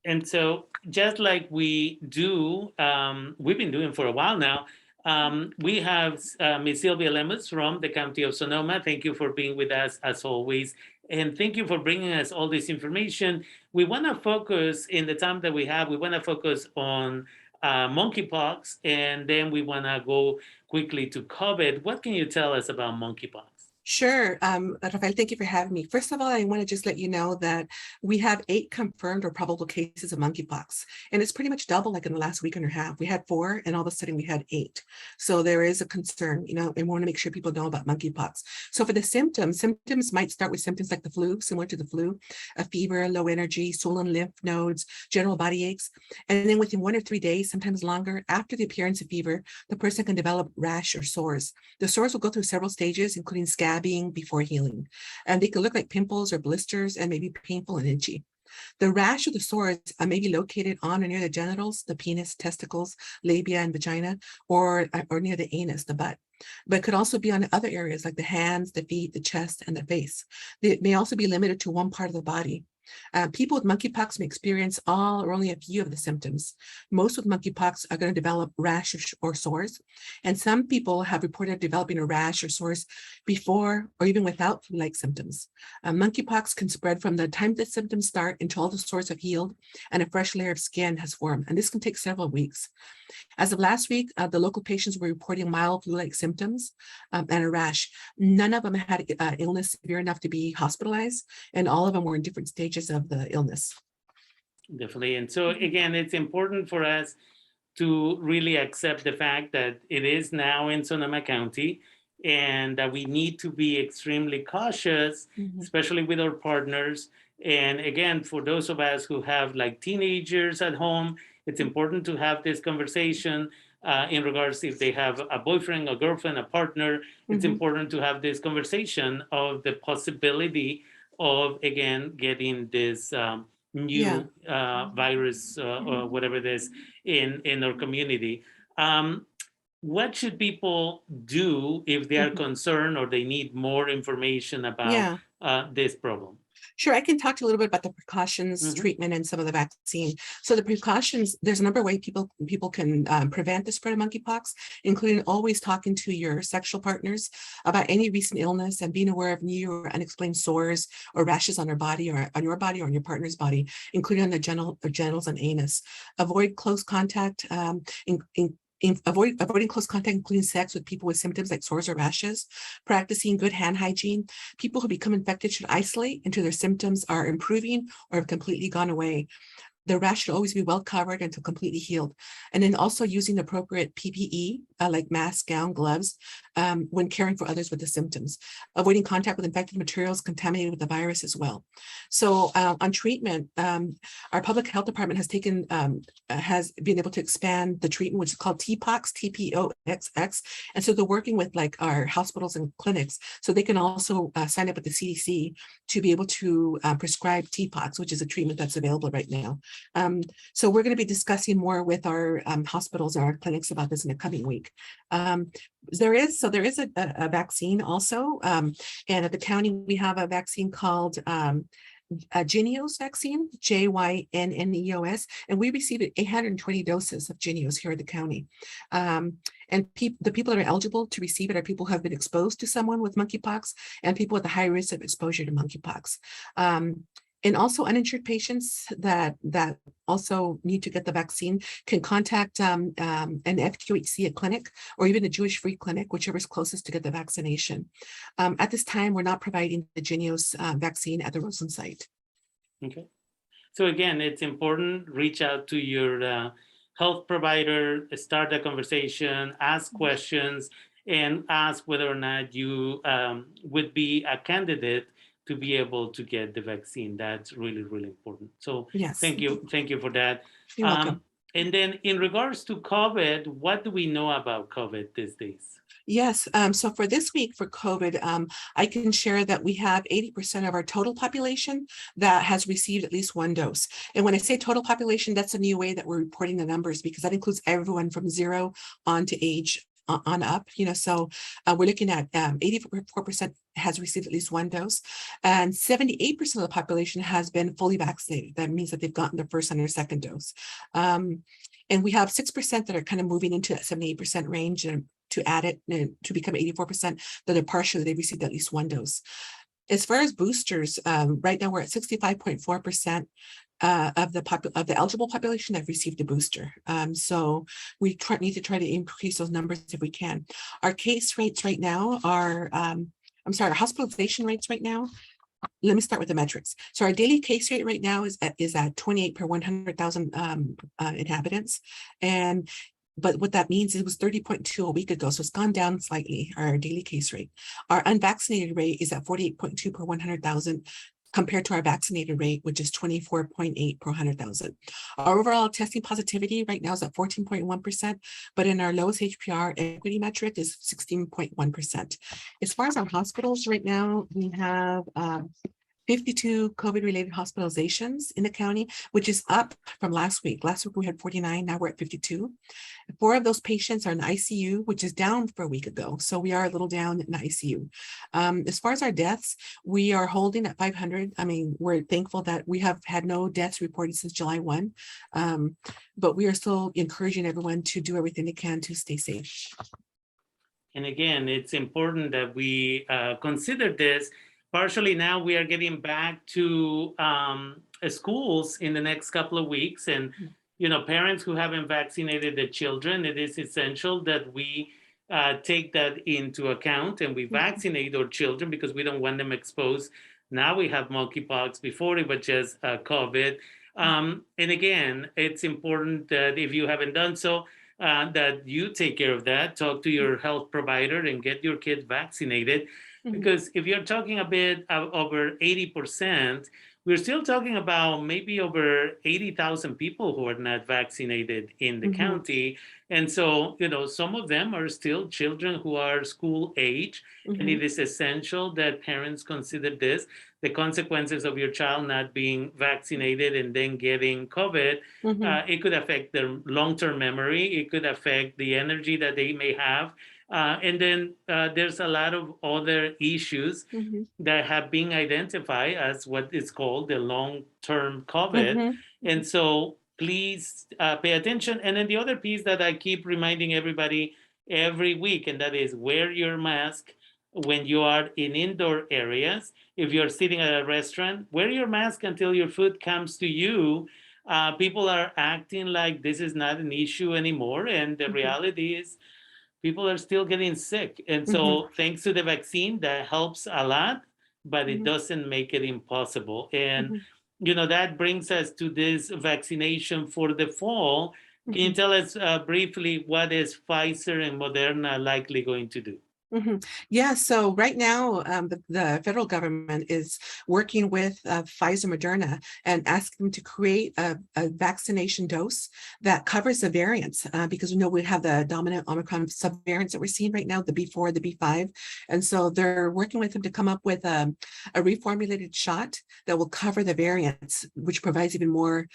And so just like we do, we've been doing for a while now, we have Ms. Silvia Lemus from the County of Sonoma. Thank you for being with us as always. And thank you for bringing us all this information. We want to focus in the time that we have, we want to focus on monkeypox, and then we want to go quickly to COVID. What can you tell us about monkeypox? Sure. Rafael, thank you for having me. First of all, I want to just let you know that we have 8 confirmed or probable cases of monkeypox, and it's pretty much double like in the last week and a half. We had 4, and all of a sudden we had 8. So there is a concern, and we want to make sure people know about monkeypox. So for the symptoms might start with symptoms like the flu, similar to the flu, a fever, low energy, swollen lymph nodes, general body aches. And then within 1 or 3 days, sometimes longer, after the appearance of fever, the person can develop rash or sores. The sores will go through several stages, including scabbing before healing. And they could look like pimples or blisters and maybe painful and itchy. The rash or the sores may be located on or near the genitals, the penis, testicles, labia, and vagina, or near the anus, the butt. But it could also be on other areas like the hands, the feet, the chest, and the face. It may also be limited to one part of the body. People with monkeypox may experience all or only a few of the symptoms. Most with monkeypox are going to develop rash or sores, and some people have reported developing a rash or sores before or even without flu-like symptoms. Monkeypox can spread from the time the symptoms start until all the sores have healed and a fresh layer of skin has formed, and this can take several weeks. As of last week, the local patients were reporting mild flu-like symptoms and a rash. None of them had illness severe enough to be hospitalized, and all of them were in different stages of the illness. Definitely. And so again, it's important for us to really accept the fact that it is now in Sonoma County and that we need to be extremely cautious, especially with our partners. And again, for those of us who have like teenagers at home, it's important to have this conversation in regards if they have a boyfriend, a girlfriend, a partner. It's important to have this conversation of the possibility of, again, getting this new virus or whatever it is in our community. What should people do if they are concerned or they need more information about this problem? Sure, I can talk to you a little bit about the precautions, treatment, and some of the vaccine. So the precautions, there's a number of ways people can prevent the spread of monkeypox, including always talking to your sexual partners about any recent illness and being aware of new or unexplained sores or rashes on their body or on your body or on your partner's body, including on the genitals and anus. Avoid close contact, avoiding close contact, including sex with people with symptoms like sores or rashes, practicing good hand hygiene. People who become infected should isolate until their symptoms are improving or have completely gone away. The rash should always be well covered until completely healed. And then also using appropriate PPE, like mask, gown, gloves, when caring for others with the symptoms. Avoiding contact with infected materials contaminated with the virus as well. So on treatment, our public health department has been able to expand the treatment, which is called TPOXX, TPOXX. And so they're working with like our hospitals and clinics, so they can also sign up with the CDC to be able to prescribe TPOXX, which is a treatment that's available right now. So we're going to be discussing more with our hospitals and our clinics about this in the coming week. There is a vaccine also, and at the county we have a vaccine called Genios Vaccine, Jynneos, and we received 820 doses of Genios here at the county. And the people that are eligible to receive it are people who have been exposed to someone with monkeypox and people with a high risk of exposure to monkeypox. And also uninsured patients that also need to get the vaccine can contact an FQHC, a clinic, or even a Jewish Free Clinic, whichever is closest to get the vaccination. At this time, we're not providing the Genios vaccine at the Roseland site. Okay. So again, it's important, reach out to your health provider, start a conversation, ask questions, and ask whether or not you would be a candidate to be able to get the vaccine. That's really, really important. So thank you for that. You're welcome. And then in regards to COVID, what do we know about COVID these days? Yes, so for this week for COVID, I can share that we have 80% of our total population that has received at least one dose. And when I say total population, that's a new way that we're reporting the numbers, because that includes everyone from 0 on to age on up, so we're looking at 84% has received at least one dose, and 78% of the population has been fully vaccinated. That means that they've gotten their first and their second dose. And we have 6% that are kind of moving into that 78% range, and to add it to become 84%, that are partially, they've received at least one dose. As far as boosters, right now we're at 65.4% of the eligible population that have received a booster. So we need to try to increase those numbers if we can. Our case rates right now are, our hospitalization rates right now. Let me start with the metrics. So our daily case rate right now is at 28 per 100,000 inhabitants. But what that means, it was 30.2 a week ago, so it's gone down slightly, our daily case rate. Our unvaccinated rate is at 48.2 per 100,000, compared to our vaccinated rate, which is 24.8 per 100,000. Our overall testing positivity right now is at 14.1%, but in our lowest HPR equity metric is 16.1%. As far as our hospitals right now, we have 52 COVID-related hospitalizations in the county, which is up from last week. Last week we had 49, now we're at 52. 4 of those patients are in ICU, which is down for a week ago. So we are a little down in the ICU. As far as our deaths, we are holding at 500. I mean, we're thankful that we have had no deaths reported since July 1, but we are still encouraging everyone to do everything they can to stay safe. And again, it's important that we consider this. Partially now we are getting back to schools in the next couple of weeks, and parents who haven't vaccinated their children, it is essential that we take that into account and we vaccinate our children, because we don't want them exposed. Now we have monkeypox, before it was just COVID. And again, it's important that if you haven't done so, that you take care of that, talk to your health provider and get your kids vaccinated. Because if you're talking a bit over 80%, we're still talking about maybe over 80,000 people who are not vaccinated in the county. And so, some of them are still children who are school age. And it is essential that parents consider this, the consequences of your child not being vaccinated and then getting COVID. It could affect their long-term memory. It could affect the energy that they may have. And then there's a lot of other issues that have been identified as what is called the long-term COVID. And so please pay attention. And then the other piece that I keep reminding everybody every week, and that is wear your mask when you are in indoor areas. If you're sitting at a restaurant, wear your mask until your food comes to you. People are acting like this is not an issue anymore. And the reality is, people are still getting sick. And so thanks to the vaccine, that helps a lot, but it doesn't make it impossible. And, that brings us to this vaccination for the fall. Can you tell us briefly what is Pfizer and Moderna likely going to do? Yeah, so right now, the federal government is working with Pfizer, Moderna, and asking them to create a vaccination dose that covers the variants, because we know we have the dominant Omicron subvariants that we're seeing right now, the B4, the B5. And so they're working with them to come up with a reformulated shot that will cover the variants, which provides even more.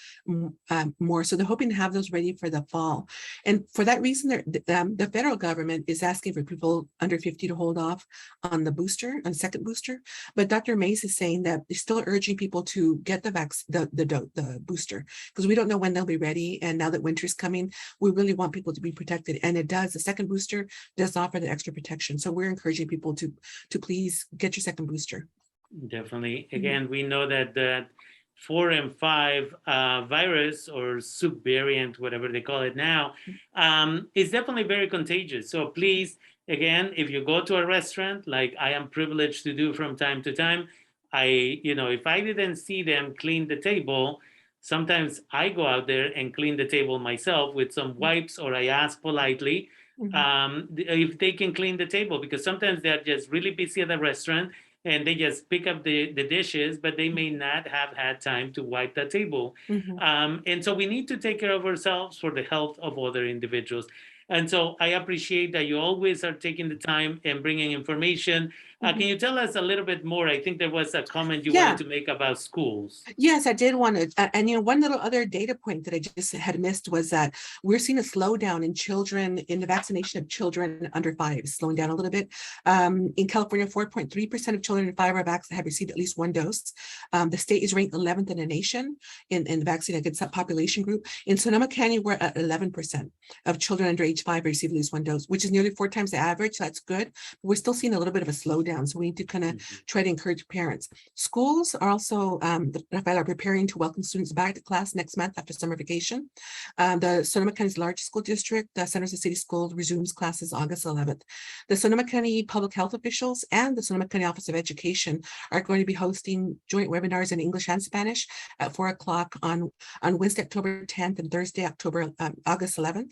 So they're hoping to have those ready for the fall. And for that reason, the federal government is asking for people under 50 to hold off on the second booster. But Dr. Mace is saying that they're still urging people to get the booster, because we don't know when they'll be ready. And now that winter's coming, we really want people to be protected. And the second booster does offer the extra protection. So we're encouraging people to please get your second booster. Definitely. Again, we know that 4 and 5 virus, or subvariant, whatever they call it now, is definitely very contagious. So please, again, if you go to a restaurant, like I am privileged to do from time to time, if I didn't see them clean the table, sometimes I go out there and clean the table myself with some wipes, or I ask politely if they can clean the table, because sometimes they're just really busy at the restaurant and they just pick up the dishes, but they may not have had time to wipe the table. And so we need to take care of ourselves for the health of other individuals. And so I appreciate that you always are taking the time and bringing information. Can you tell us a little bit more? I think there was a comment you Yeah. wanted to make about schools. Yes, I did want to, and one little other data point that I just had missed was that we're seeing a slowdown in children, in the vaccination of children under 5, slowing down a little bit. In California, 4.3% of children under 5 have received at least 1 dose. The state is ranked 11th in the nation in the vaccine against that population group. In Sonoma County, we're at 11% of children under age 5 receive at least 1 dose, which is nearly 4 times the average. So that's good. But we're still seeing a little bit of a slowdown. So we need to kind of try to encourage parents. Schools are also, Rafael, are preparing to welcome students back to class next month after summer vacation. The Sonoma County's largest school district, the San Jose City School, resumes classes August 11th. The Sonoma County public health officials and the Sonoma County Office of Education are going to be hosting joint webinars in English and Spanish at 4 o'clock on Wednesday, October 10th and Thursday, August 11th,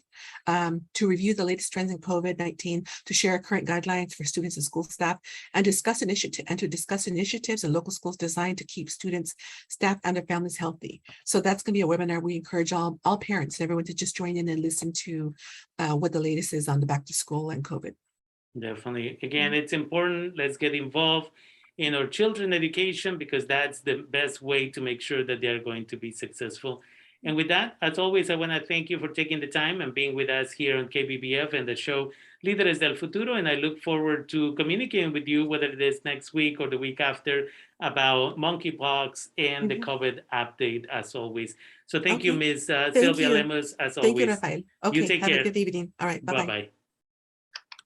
to review the latest trends in COVID-19, to share current guidelines for students and school staff, and discuss initiatives in local schools designed to keep students, staff, and their families healthy. So that's going to be a webinar. We encourage all parents and everyone to just join in and listen to what the latest is on the back to school and COVID. Definitely. Again, it's important. Let's get involved in our children's education, because that's the best way to make sure that they're going to be successful. And with that, as always, I want to thank you for taking the time and being with us here on KBBF and the show Líderes del Futuro. And I look forward to communicating with you, whether it is next week or the week after, about monkeypox and the COVID update, as always. So thank you, Ms. Silvia Lemus, as always. Thank you, Rafael. Okay, you take have care. a good evening. All right, bye-bye. Bye-bye.